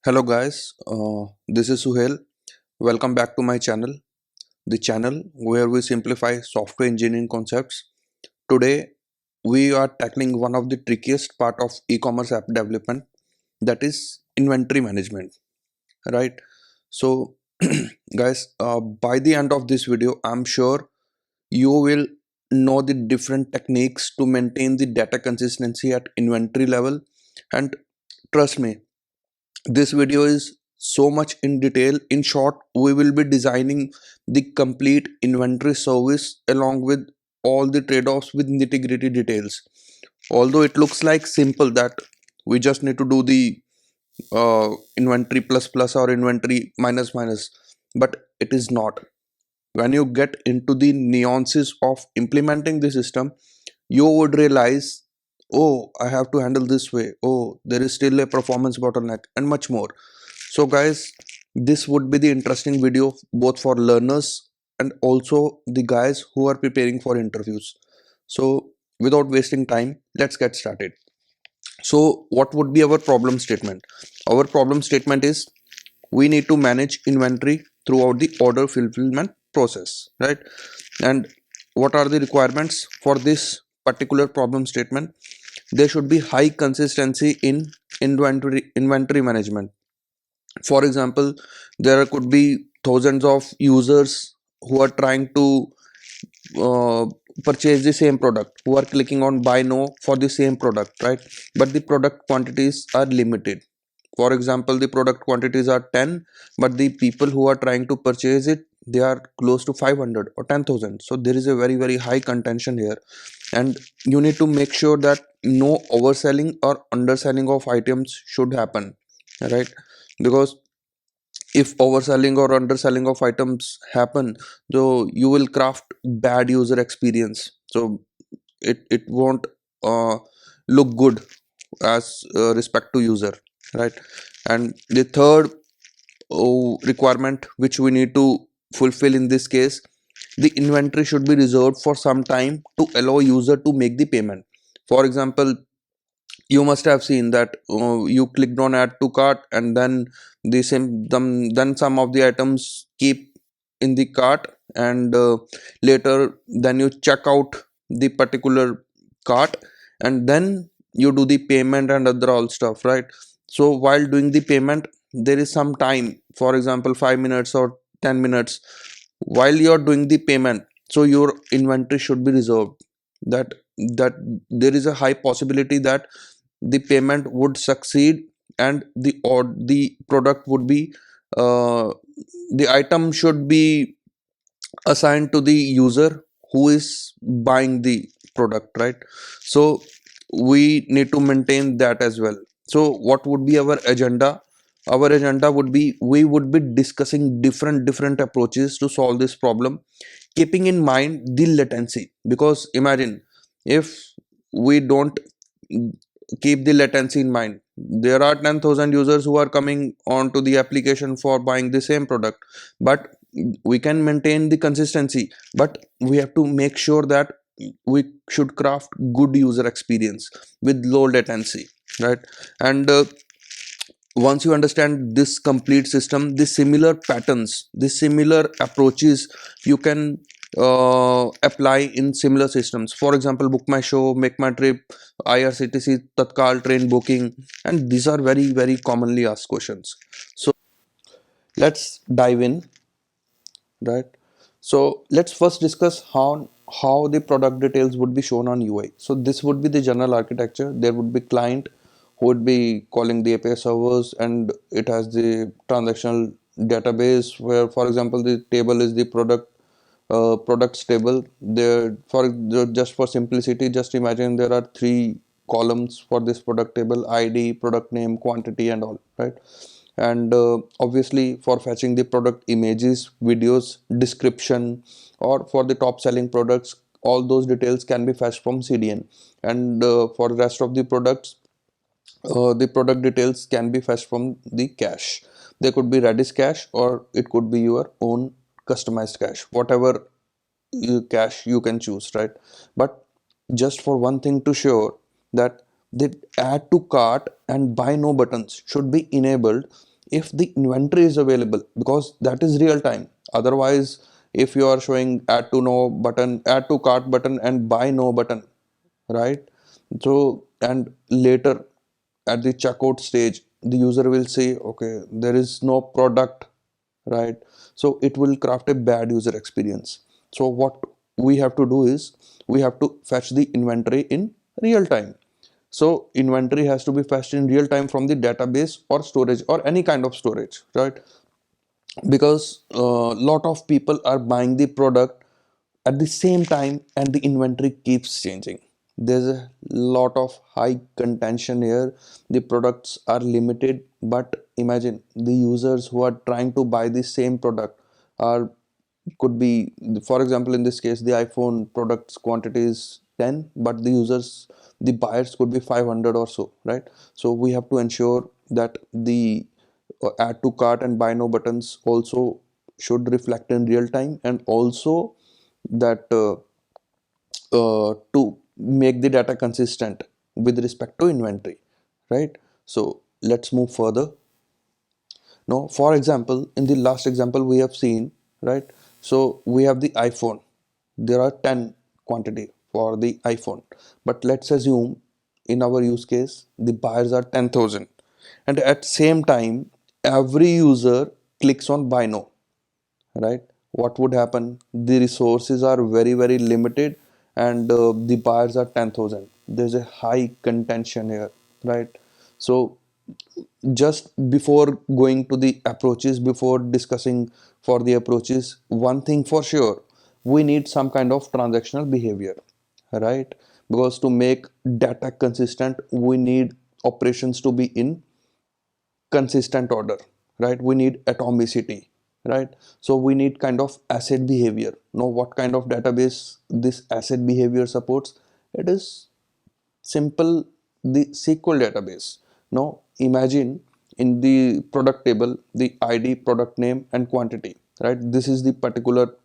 Hello guys, this is Suhail. Welcome back to my channel, the channel where we simplify software engineering concepts. Today we are tackling one of the trickiest part of e-commerce app development, that is inventory management, right? So guys, by the end of this video, I'm sure you will know the different techniques to maintain the data consistency at inventory level, and trust me, this video is so much in detail. In short, we will be designing the complete inventory service along with all the trade-offs with nitty-gritty details. Although it looks like simple that we just need to do the inventory plus plus or inventory minus minus, but it is not. When you get into the nuances of implementing the system, you would realize, oh, I have to handle this way, oh, there is still a performance bottleneck, and much more. So guys, this would be the interesting video both for learners and also the guys who are preparing for interviews. So without wasting time, let's get started. So what would be our problem statement? Our problem statement is we need to manage inventory throughout the order fulfillment process, right? And what are the requirements for this particular problem statement? There should be high consistency in inventory management. For example, there could be thousands of users who are trying to uh, purchase the same product, who are clicking on buy now for the same product, right? But the product quantities are limited. For example, the product quantities are 10, but the people who are trying to purchase it, they are close to 500 or 10,000. So there is a very high contention here, and you need to make sure that no overselling or underselling of items should happen, right? Because if overselling or underselling of items happen, so you will craft bad user experience. So it won't uh, look good as respect to user, right? And the third requirement which we need to fulfill in this case, the inventory should be reserved for some time to allow user to make the payment. For example, you must have seen that you clicked on add to cart, and then then some of the items keep in the cart, and later then you check out the particular cart, and then you do the payment and other all stuff, right? So while doing the payment, there is some time, for example 5 minutes or 10 minutes, while you're doing the payment, so your inventory should be reserved. That that there is a high possibility that the payment would succeed, and the product would be uh, the item should be assigned to the user who is buying the product, right? So we need to maintain that as well. So what would be our agenda? Our agenda would be, we would be discussing different approaches to solve this problem, keeping in mind the latency. Because imagine if we don't keep the latency in mind, there are 10,000 users who are coming onto the application for buying the same product, but we can maintain the consistency, but we have to make sure that we should craft good user experience with low latency, right? And once you understand this complete system, the similar patterns, the similar approaches, you can apply in similar systems. For example, book my show, make my trip, irctc, tatkal, train booking, and these are very commonly asked questions. So let's dive in, right? So let's first discuss how the product details would be shown on UI. So this would be the general architecture. There would be client who would be calling the API servers, and it has the transactional database where, for example, the table is the products table. There, just for simplicity, just imagine there are three columns for this product table: ID, product name, quantity, and all, right? And obviously for fetching the product images, videos, description, or for the top selling products, all those details can be fetched from CDN. And for the rest of the products, the product details can be fetched from the cache. There could be Redis cache, or it could be your own customized cache, whatever cache you can choose, right? But just for one thing to sure, that the add to cart and buy now buttons should be enabled if the inventory is available, because that is real time. Otherwise, if you are showing add to no button, add to cart button and buy no button, right? So and later at the checkout stage the user will say, okay, there is no product, right? So it will craft a bad user experience. So what we have to do is we have to fetch the inventory in real time. So inventory has to be fetched in real time from the database or storage or any kind of storage, right? Because a lot of people are buying the product at the same time and the inventory keeps changing. There's a lot of high contention here. The products are limited, but imagine the users who are trying to buy the same product are, could be, for example, in this case the iPhone products quantity is 10, but the users, the buyers could be 500 or so, right? So we have to ensure that the add to cart and buy now buttons also should reflect in real time, and also that to make the data consistent with respect to inventory, right? So let's move further. Now, for example, in the last example we have seen, right? So we have the iPhone. There are 10 quantity for the iPhone, but let's assume in our use case the buyers are 10,000, and at same time every user clicks on buy now, right? What would happen? The resources are very limited, and the buyers are 10,000. There's a high contention here, right? So just before going to the approaches, before discussing for the approaches, one thing for sure, we need some kind of transactional behavior, right? Because to make data consistent we need operations to be in consistent order, right? We need atomicity, right? So we need kind of asset behavior. Now what kind of database this asset behavior supports? It is simple, the SQL database. Now imagine in the product table the ID, product name and quantity, right? This is the particular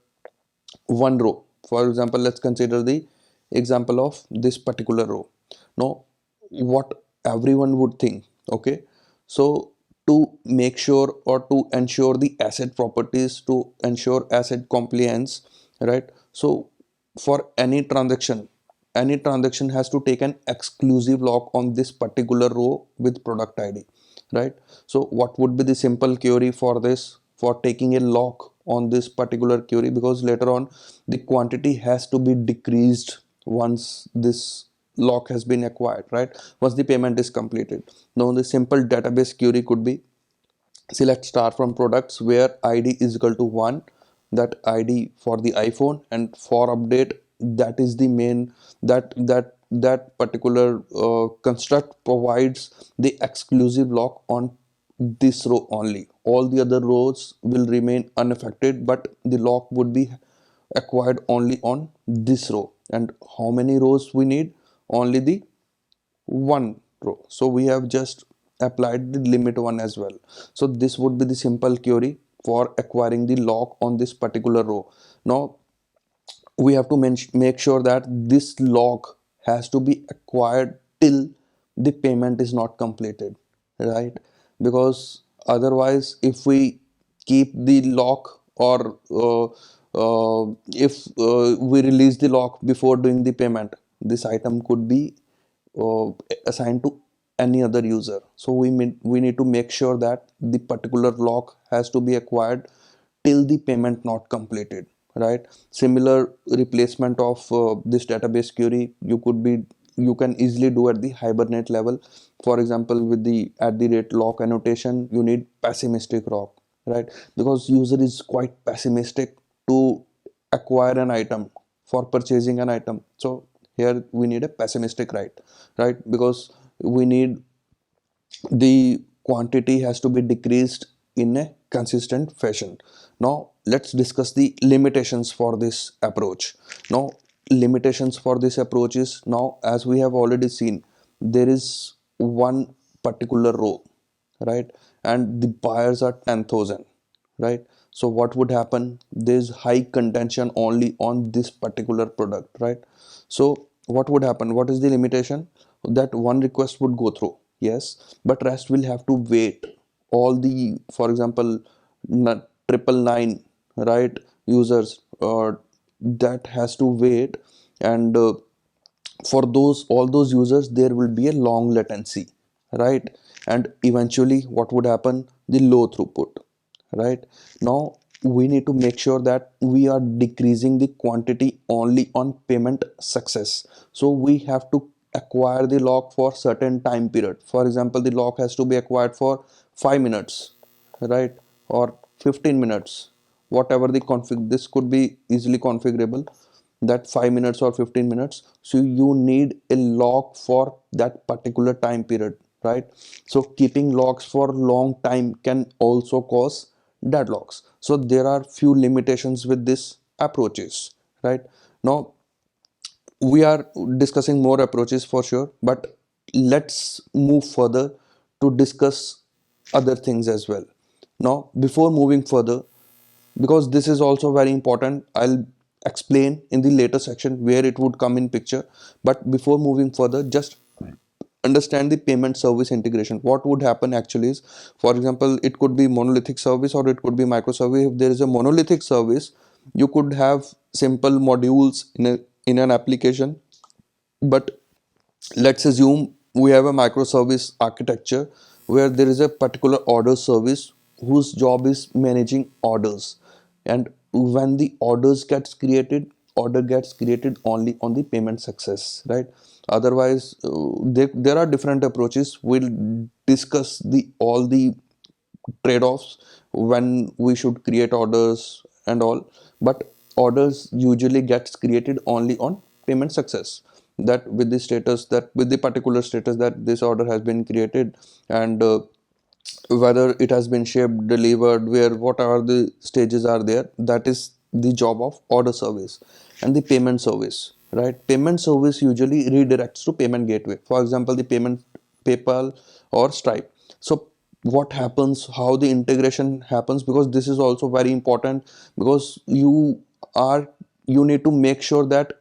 one row. For example, let's consider the example of this particular row. Now what everyone would think, okay, so to make sure or to ensure the asset properties, to ensure asset compliance, right? So for any transaction has to take an exclusive lock on this particular row with product ID, right? So what would be the simple query for this, for taking a lock on this particular query? Because later on the quantity has to be decreased once this lock has been acquired, right? Once the payment is completed. Now the simple database query could be, select star from products where id is equal to 1, that id for the iPhone, and for update, that is the main, that particular construct provides the exclusive lock on this row only. All the other rows will remain unaffected, but the lock would be acquired only on this row. And how many rows we need? Only the one row. So we have just applied the limit one as well. So this would be the simple query for acquiring the lock on this particular row. Now we have to make sure that this lock has to be acquired till the payment is not completed, right? Because otherwise if we keep the lock, or if we release the lock before doing the payment, this item could be uh, assigned to any other user. So we need to make sure that the particular lock has to be acquired till the payment not completed, right? Similar replacement of this database query you can easily do at the Hibernate level. For example, with the at the rate lock annotation, you need pessimistic lock, right? Because user is quite pessimistic to acquire an item, for purchasing an item. So here we need a pessimistic, right? Because we need the quantity has to be decreased in a consistent fashion. Now let's discuss the limitations for this approach. Now limitations for this approach is, now as we have already seen, there is one particular row, right? And the buyers are 10,000, right? So what would happen? There's high contention only on this particular product, right? So what would happen? What is the limitation? That one request would go through, yes, but rest will have to wait all the, for example, triple nine, right, users, that has to wait, and for those all those users there will be a long latency, right? And eventually what would happen? The low throughput, right? Now we need to make sure that we are decreasing the quantity only on payment success. So we have to acquire the lock for certain time period. For example, the lock has to be acquired for 5 minutes, right, or 15 minutes, whatever the config. This could be easily configurable, that 5 minutes or 15 minutes. So you need a lock for that particular time period, right? So keeping locks for long time can also cause deadlocks. So there are few limitations with this approaches, right? Now we are discussing more approaches for sure, but let's move further to discuss other things as well. Now before moving further, because this is also very important, I'll explain in the later section where it would come in picture. But before moving further, just understand the payment service integration. What would happen actually is, for example, it could be monolithic service or it could be microservice. If there is a monolithic service, you could have simple modules in an application. But let's assume we have a microservice architecture where there is a particular order service whose job is managing orders, and when the order gets created only on the payment success, right? Otherwise, there are different approaches. We'll discuss the all the trade-offs when we should create orders and all, but orders usually gets created only on payment success, that with the status, that with the particular status that this order has been created, and whether it has been shipped, delivered, where what are the stages are there. That is the job of order service. And the payment service, right? Payment service usually redirects to payment gateway, for example the payment, PayPal or Stripe. So what happens, how the integration happens, because this is also very important, because are you need to make sure that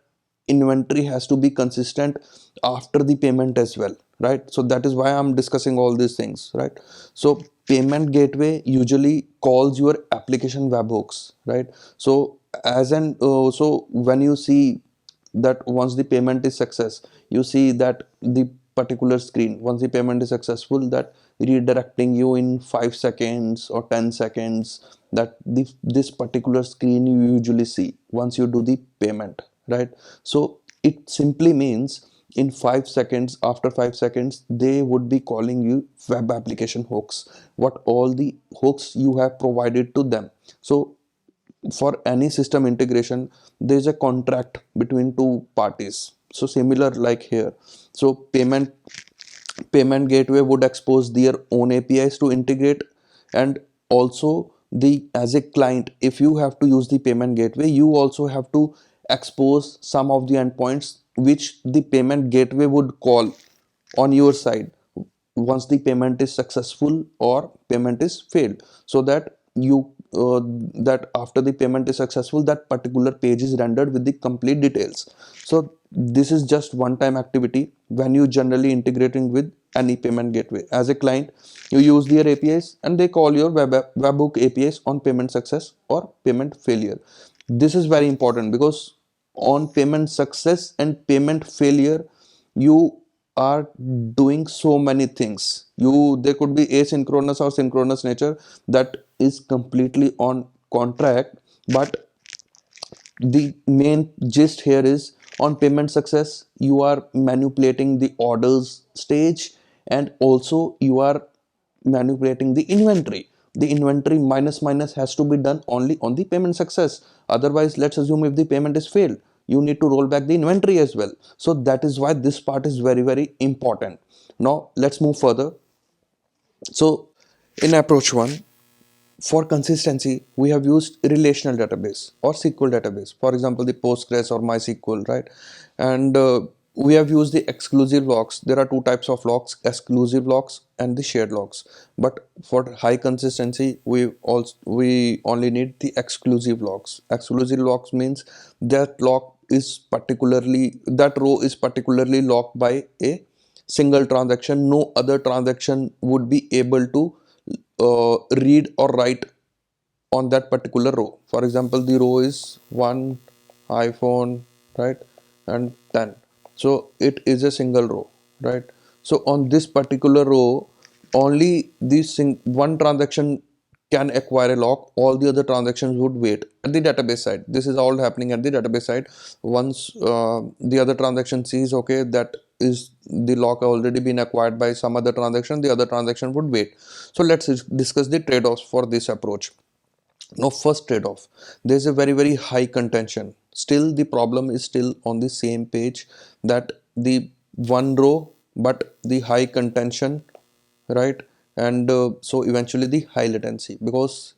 inventory has to be consistent after the payment as well, right? So that is why I'm discussing all these things, right? So payment gateway usually calls your application webhooks, right? So so when you see that once the payment is success, you see that the particular screen, once the payment is successful, that redirecting you in 5 seconds or 10 seconds, that this particular screen you usually see once you do the payment, right? So it simply means in 5 seconds, after 5 seconds they would be calling you web application hooks, what all the hooks you have provided to them. So for any system integration, there is a contract between two parties. So similar like here. So payment gateway would expose their own APIs to integrate, and also the as a client, if you have to use the payment gateway, you also have to expose some of the endpoints which the payment gateway would call on your side once the payment is successful or payment is failed, so that that after the payment is successful, that particular page is rendered with the complete details. So this is just one time activity when you generally integrating with any payment gateway. As a client, you use their APIs and they call your webhook APIs on payment success or payment failure. This is very important because on payment success and payment failure, you are doing so many things. There could be asynchronous or synchronous nature, that is completely on contract. But the main gist here is, on payment success you are manipulating the orders stage, and also you are manipulating the inventory minus minus has to be done only on the payment success. Otherwise, let's assume if the payment is failed, you need to roll back the inventory as well. So that is why this part is very very important. Now let's move further. So in approach 1, for consistency, we have used relational database or SQL database, for example the Postgres or MySQL, right? And we have used the exclusive locks. There are two types of locks: exclusive locks and the shared locks. But for high consistency, we only need the exclusive locks. Exclusive locks means that that row is particularly locked by a single transaction. No other transaction would be able to read or write on that particular row. For example, the row is 1 iPhone, right, and 10. So it is a single row, right? So on this particular row, only this one transaction can acquire a lock. All the other transactions would wait at the database side. This is all happening at the database side. Once the other transaction sees, okay, that is the lock already been acquired by some other transaction, the other transaction would wait. So let's discuss the trade-offs for this approach. Now, first trade-off, there's a very high contention. Still the problem is still on the same page, that the one row but the high contention, right? And so eventually the high latency, because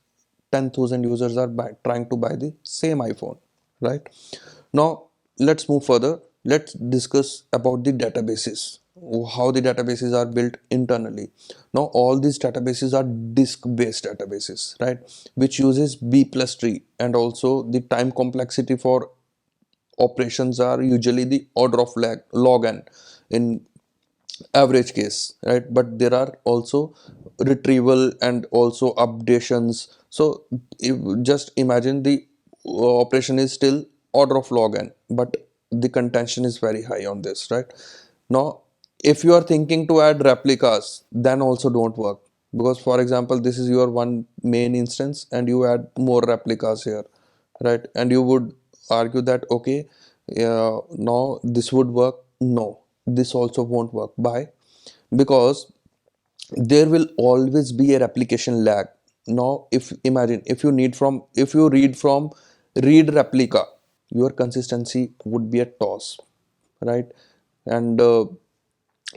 10,000 users are trying to buy the same iPhone, right? Now let's move further. Let's discuss about the databases, how the databases are built internally. Now all these databases are disk based databases, right, which uses B plus tree, and also the time complexity for operations are usually the order of log n in average case, right? But there are also retrieval and also updations. So just imagine the operation is still order of log n, but the contention is very high on this, right? Now if you are thinking to add replicas, then also don't work, because for example, this is your one main instance and you add more replicas here, right? And you would argue that, okay, now this would work. No, this also won't work. Why? Because there will always be a replication lag. Now if imagine, if you read from read replica, your consistency would be a toss, right? And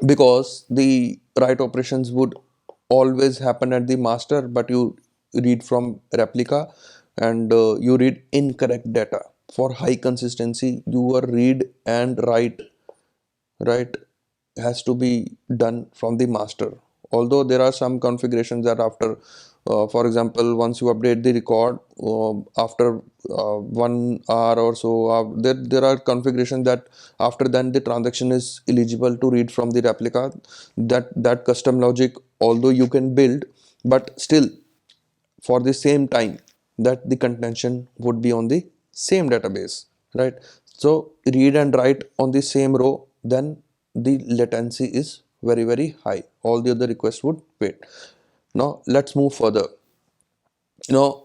because the write operations would always happen at the master, but you read from replica, and you read incorrect data. For high consistency, your read and write, right, has to be done from the master. Although there are some configurations that after for example, once you update the record, after 1 hour or so, there are configurations that after then the transaction is eligible to read from the replica. That custom logic, although you can build, but still for the same time, that the contention would be on the same database, right? So read and write on the same row, then the latency is very high. All the other requests would wait. Now let's move further. Now,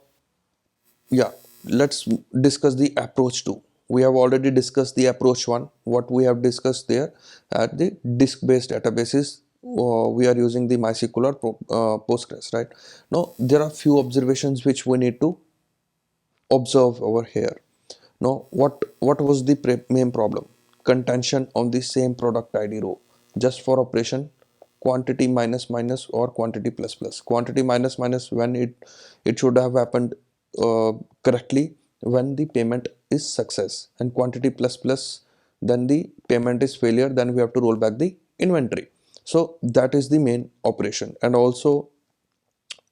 yeah, let's discuss the approach 2. We have already discussed the approach 1, what we have discussed there at the disk based databases. We are using the MySQL or Postgres, right? Now there are few observations which we need to observe over here. Now what was the main problem? Contention on the same product ID row, just for operation quantity minus minus or quantity plus plus. Quantity minus minus when it should have happened correctly when the payment is success, and quantity plus plus then the payment is failure, then we have to roll back the inventory. So that is the main operation. And also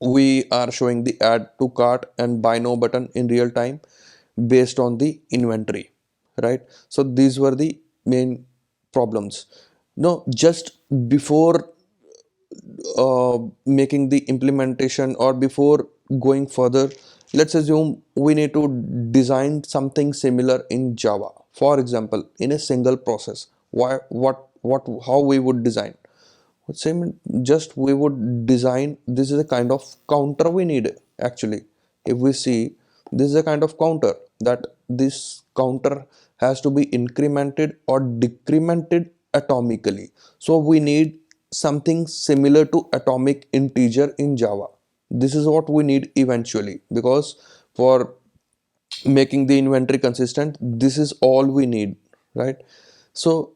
we are showing the add to cart and buy now button in real time based on the inventory, right? So these were the main problems. Now just before making the implementation, or before going further, let's assume we need to design something similar in Java, for example, in a single process. Why, what how we would design? Same, just we would design, this is a kind of counter we need actually. If we see, this is a kind of counter, that this counter has to be incremented or decremented atomically. So we need something similar to atomic integer in Java. This is what we need eventually, because for making the inventory consistent, this is all we need, right? So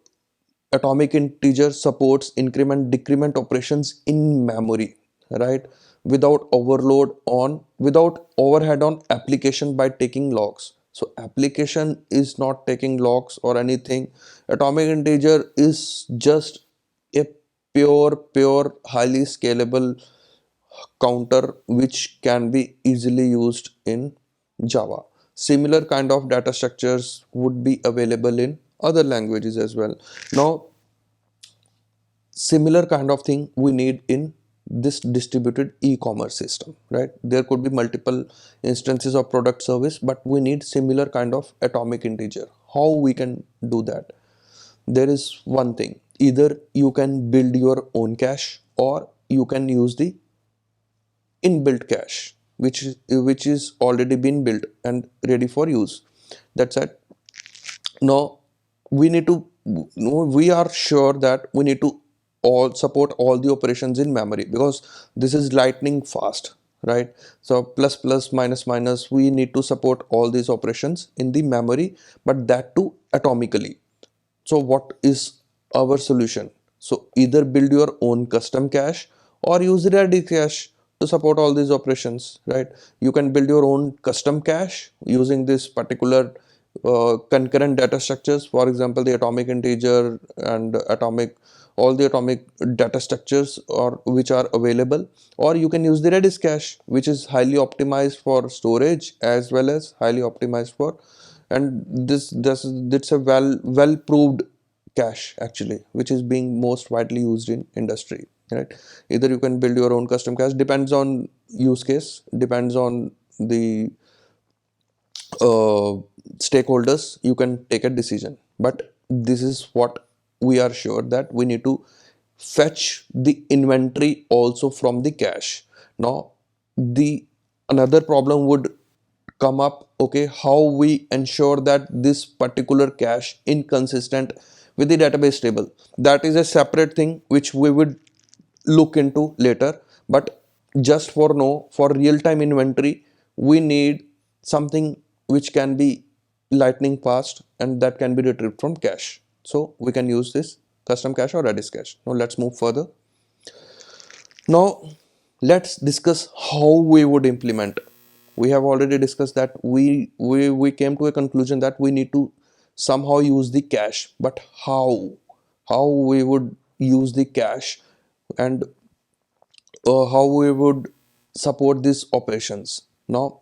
atomic integer supports increment decrement operations in memory, right, without without overhead on application by taking logs. So application is not taking logs or anything. Atomic integer is just a pure highly scalable counter which can be easily used in Java. Similar kind of data structures would be available in other languages as well. Now similar kind of thing we need in this distributed e-commerce system, right? There could be multiple instances of product service, but we need similar kind of atomic integer. How we can do that? There is one thing: either you can build your own cache, or you can use the inbuilt cache, which is already been built and ready for use. That's it. Now we need to no, we are sure that we need to all support all the operations in memory, because this is lightning fast, right? So plus plus minus minus, we need to support all these operations in the memory, but that too atomically. So what is our solution? So either build your own custom cache, or use Redis cache to support all these operations, right? You can build your own custom cache using this particular concurrent data structures, for example the atomic integer and atomic, all the atomic data structures or which are available. Or you can use the Redis cache, which is highly optimized for storage as well as highly optimized for, and this a well proved cache actually, which is being most widely used in industry, right? Either you can build your own custom cache, depends on use case, depends on the uh, stakeholders, you can take a decision. But this is what we are sure, that we need to fetch the inventory also from the cache. Now the another problem would come up, okay, how we ensure that this particular cache inconsistent with the database table? That is a separate thing which we would look into later. But just for now, for real-time inventory, we need something which can be lightning fast and that can be retrieved from cache. So we can use this custom cache or Redis cache. Now let's move further. Now let's discuss how we would implement. We have already discussed that we came to a conclusion that we need to somehow use the cache, but how we would use the cache, and how we would support these operations. Now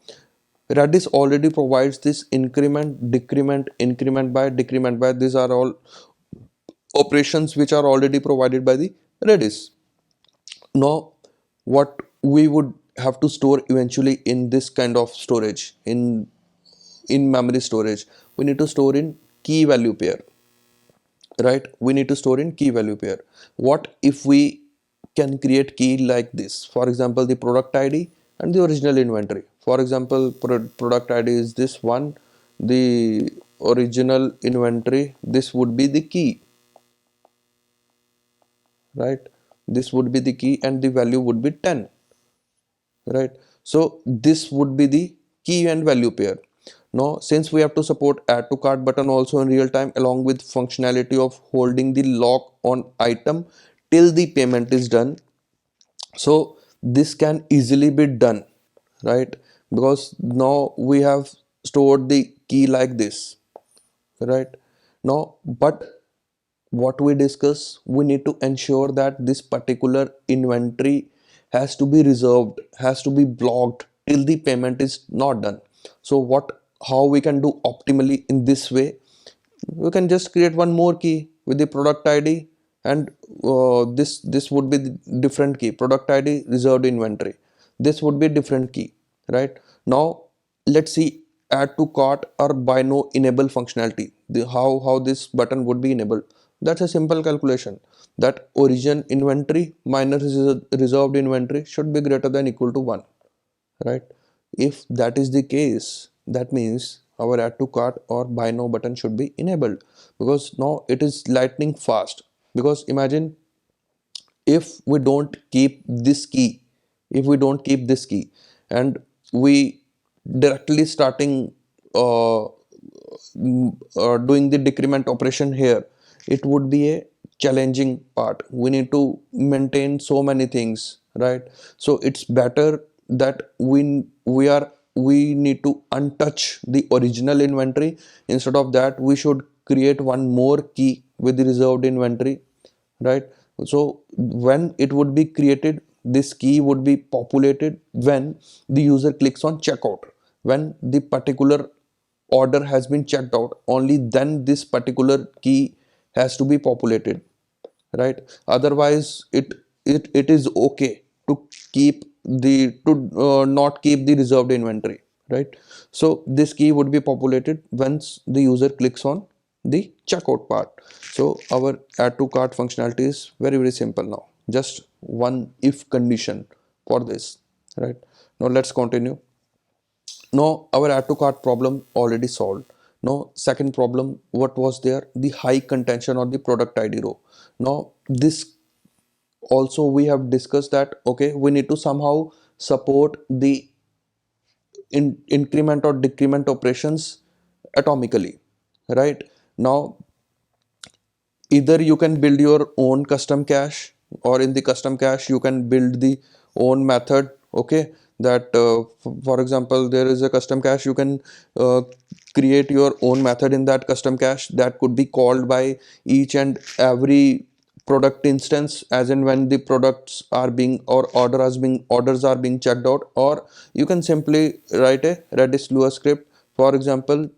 Redis already provides this increment, decrement, increment by, decrement by. These are all operations which are already provided by the Redis. Now what we would have to store eventually in this kind of storage, in memory storage, we need to store in key value pair, right? We need to store in key value pair. What if we can create key like this? For example, the product id and the original inventory. For example, product id is this one, the original inventory, this would be the key, right? This would be the key and the value would be 10, right? So this would be the key and value pair. Now since we have to support add to cart button also in real time, along with functionality of holding the lock on item till the payment is done, so this can easily be done, right? Because now we have stored the key like this, right? Now but what we discuss, we need to ensure that this particular inventory has to be reserved, has to be blocked till the payment is not done. So what, how we can do optimally in this way? We can just create one more key with the product id, and this would be the different key, product id reserved inventory, this would be a different key, right? Now let's see add to cart or buy no enable functionality, the how this button would be enabled. That's a simple calculation, that origin inventory minus reserved inventory should be greater than equal to 1, right? If that is the case, that means our add to cart or buy now button should be enabled, because now it is lightning fast. Because imagine if we don't keep this key, if we don't keep this key and we directly starting doing the decrement operation here, it would be a challenging part. We need to maintain so many things, right? So it's better that we need to untouch the original inventory. Instead of that, we should create one more key with the reserved inventory, right? So when it would be created, this key would be populated when the user clicks on checkout. When the particular order has been checked out, only then this particular key has to be populated, right? Otherwise it is okay, to keep the not keep the reserved inventory, right? So this key would be populated once the user clicks on the checkout part. So our add to cart functionality is very simple now. Just one if condition for this, right? Now let's continue. Now our add to cart problem already solved. Now second problem, what was there? The high contention on the product ID row. Now this also we have discussed that okay, we need to somehow support the increment or decrement operations atomically, right? Now either you can build your own custom cache, or in the custom cache you can build the own method, okay? That for example, there is a custom cache, you can uh, create your own method in that custom cache that could be called by each and every product instance, as in when the products are being or orders are being checked out. Or you can simply write a Redis Lua script. For example,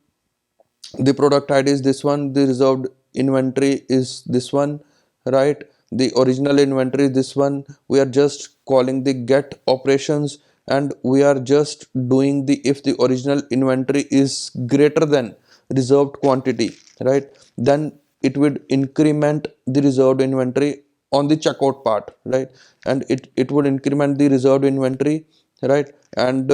the product ID is this one, the reserved inventory is this one, right? The original inventory is this one. We are just calling the get operations, and we are just doing the if the original inventory is greater than reserved quantity, right? Then it would increment the reserved inventory on the checkout part, right? And it would increment the reserved inventory, right? And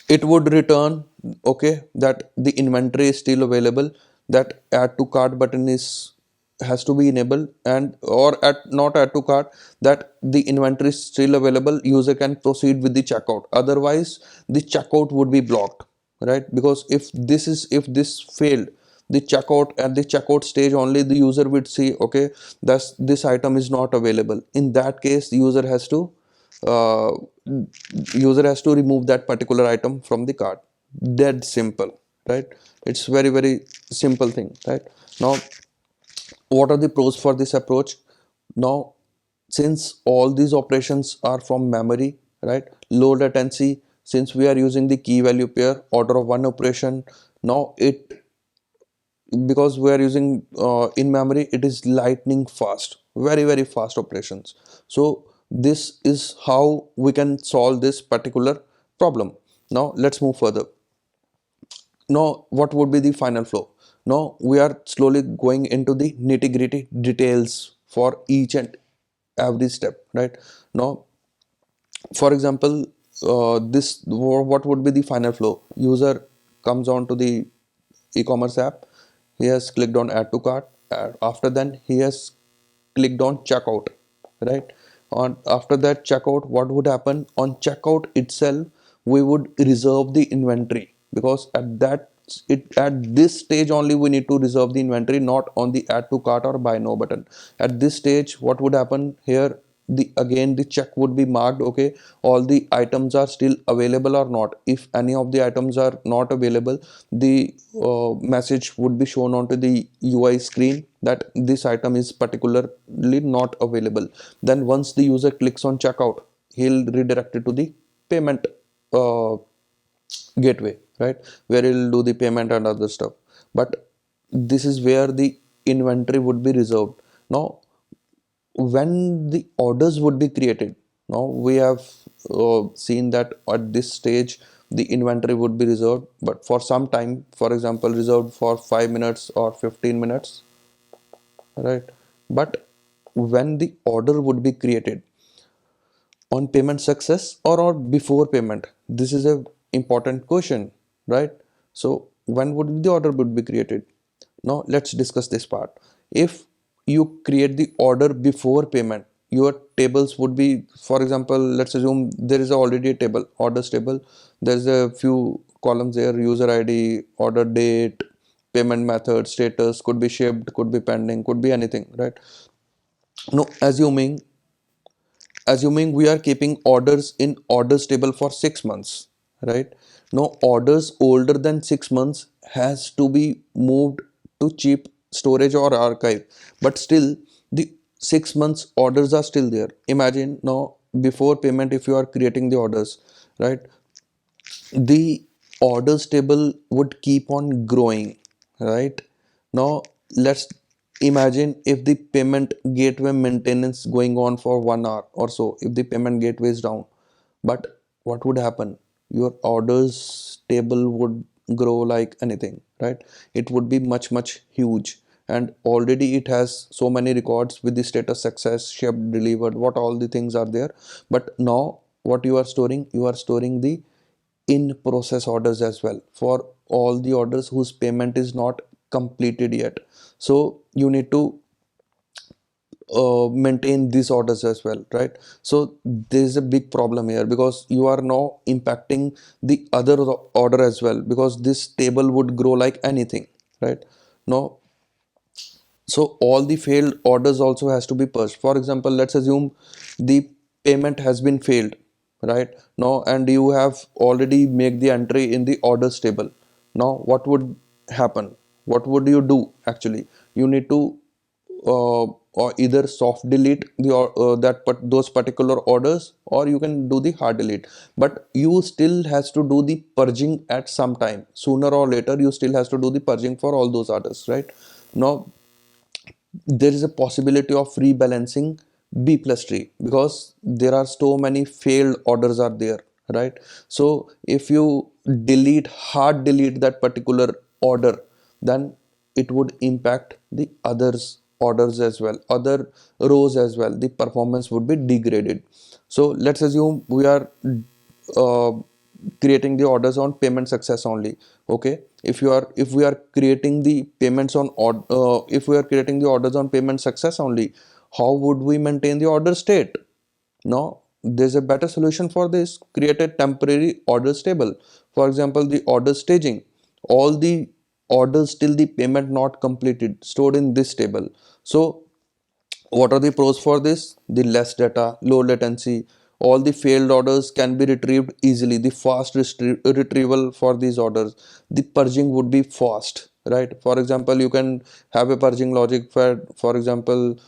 it would return okay that the inventory is still available, that add to cart button is has to be enabled, and or at not add to cart, that the inventory is still available, user can proceed with the checkout. Otherwise the checkout would be blocked, right? Because if this failed, the checkout at the checkout stage only the user would see okay, thus this item is not available. In that case the uh, user has to remove that particular item from the cart. Dead simple, right? It's very simple thing, right? Now what are the pros for this approach? Now since all these operations are from memory, right, low latency, since we are using the key value pair order of one operation, now it because we are using in memory, it is lightning fast, very fast operations. So this is how we can solve this particular problem. Now let's move further. Now what would be the final flow? Now we are slowly going into the nitty gritty details for each and every step, right? Now for example, this what would be the final flow? User comes on to the e-commerce app, he has clicked on add to cart, after then he has clicked on checkout, right? On after that checkout, what would happen? On checkout itself we would reserve the inventory, because at this stage only we need to reserve the inventory, not on the add to cart or buy now button. At this stage what would happen here, the again the check would be marked okay, all the items are still available or not. If any of the items are not available, the message would be shown onto the UI screen that this item is particularly not available. Then once the user clicks on checkout, he'll redirect it to the payment uh, gateway, right, where he'll do the payment and other stuff. But this is where the inventory would be reserved. Now when the orders would be created, now we have seen that at this stage the inventory would be reserved, but for some time, for example reserved for 5 minutes or 15 minutes, right? But when the order would be created on payment success or before payment, this is a important question, right? So when would the order would be created? Now let's discuss this part. If you create the order before payment, your tables would be, for example, let's assume there is already a table, orders table. There's a few columns there: user ID, order date, payment method, status, could be shipped, could be pending, could be anything, right? Now assuming we are keeping orders in orders table for 6 months, right? Now orders older than 6 months has to be moved to cheap storage or archive, but still the 6 months orders are still there. Imagine now, before payment, if you are creating the orders, right, the orders table would keep on growing, right? Now let's imagine if the payment gateway maintenance going on for 1 hour or so, if the payment gateway is down, but what would happen? Your orders table would grow like anything, right? It would be much huge, and already it has so many records with the status, success, shipped, delivered, what all the things are there. But now what you are storing? You are storing the in process orders as well, for all the orders whose payment is not completed yet. So you need to maintain these orders as well, right? So there's a big problem here, because you are now impacting the other order as well, because this table would grow like anything, right? Now, so all the failed orders also has to be purged. For example, let's assume the payment has been failed, right now, and you have already make the entry in the orders table. Now what would happen? What would you do? Actually, you need to or either soft delete the those particular orders, or you can do the hard delete. But you still has to do the purging at some time. Sooner or later you still has to do the purging for all those orders, right? Now there is a possibility of rebalancing B plus tree, because there are so many failed orders are there, right? So if you hard delete that particular order, then it would impact the others orders as well, other rows as well. The performance would be degraded. So let's assume we are uh, creating the orders on payment success only. Okay, if we are creating the payments on if we are creating the orders on payment success only, how would we maintain the order state? Now there's a better solution for this. Create a temporary orders table. For example, the order staging, all the orders till the payment not completed stored in this table. So what are the pros for this? The less data, low latency, all the failed orders can be retrieved easily, the fast retrieval for these orders. The purging would be fast, right? For example, you can have a purging logic for example,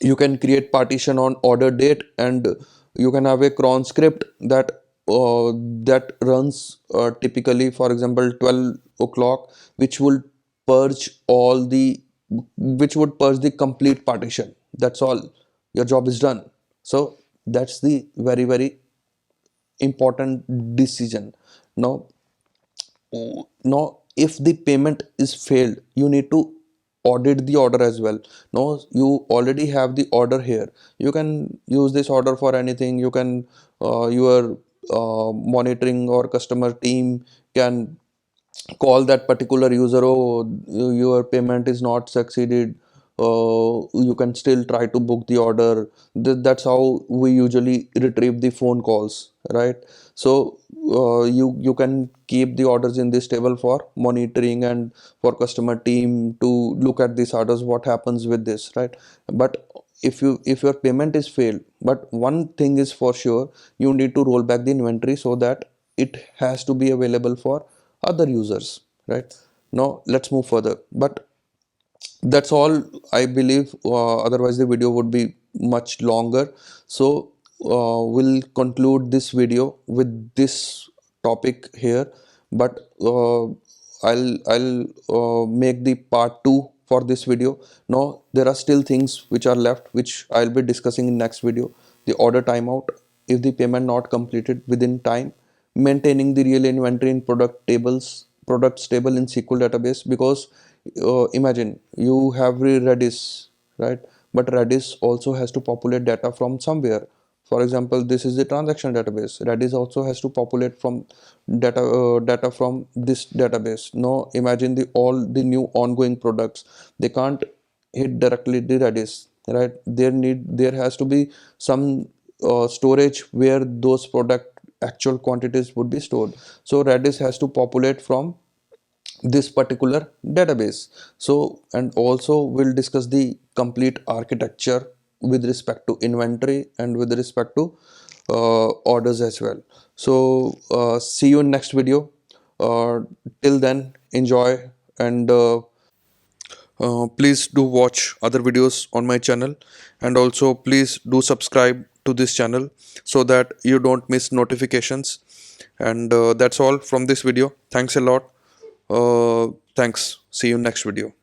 you can create partition on order date, and you can have a cron script that runs typically, for example, 12 o'clock, which will purge all the which would purge the complete partition. That's all, your job is done. So that's the very important decision. Now, if the payment is failed, you need to audit the order as well. Now you already have the order here. You can use this order for anything. You can your monitoring or customer team can call that particular user. Oh, your payment is not succeeded. You can still try to book the order. That's how we usually retrieve the phone calls, right? So you can keep the orders in this table for monitoring and for customer team to look at these orders, what happens with this, right? But if your payment is failed, but one thing is for sure, you need to roll back the inventory so that it has to be available for other users, right? Now let's move further. But that's all, I believe. Otherwise the video would be much longer. So we'll conclude this video with this topic here. But I'll make the part 2 for this video. Now there are still things which are left, which I'll be discussing in next video. The order timeout, if the payment not completed within time, maintaining the real inventory in products table in SQL database. Because imagine you have Redis, right? But Redis also has to populate data from somewhere. For example, this is the transaction database. Redis also has to populate from data from this database. Now imagine all the new ongoing products, they can't hit directly the Redis, right? There has to be some storage where those product actual quantities would be stored. So Redis has to populate from this particular database. So, and also we'll discuss the complete architecture with respect to inventory and with respect to orders as well. So see you in next video. Till then, enjoy, and please do watch other videos on my channel, and also please do subscribe to this channel so that you don't miss notifications. And that's all from this video. Thanks a lot. Thanks. See you next video.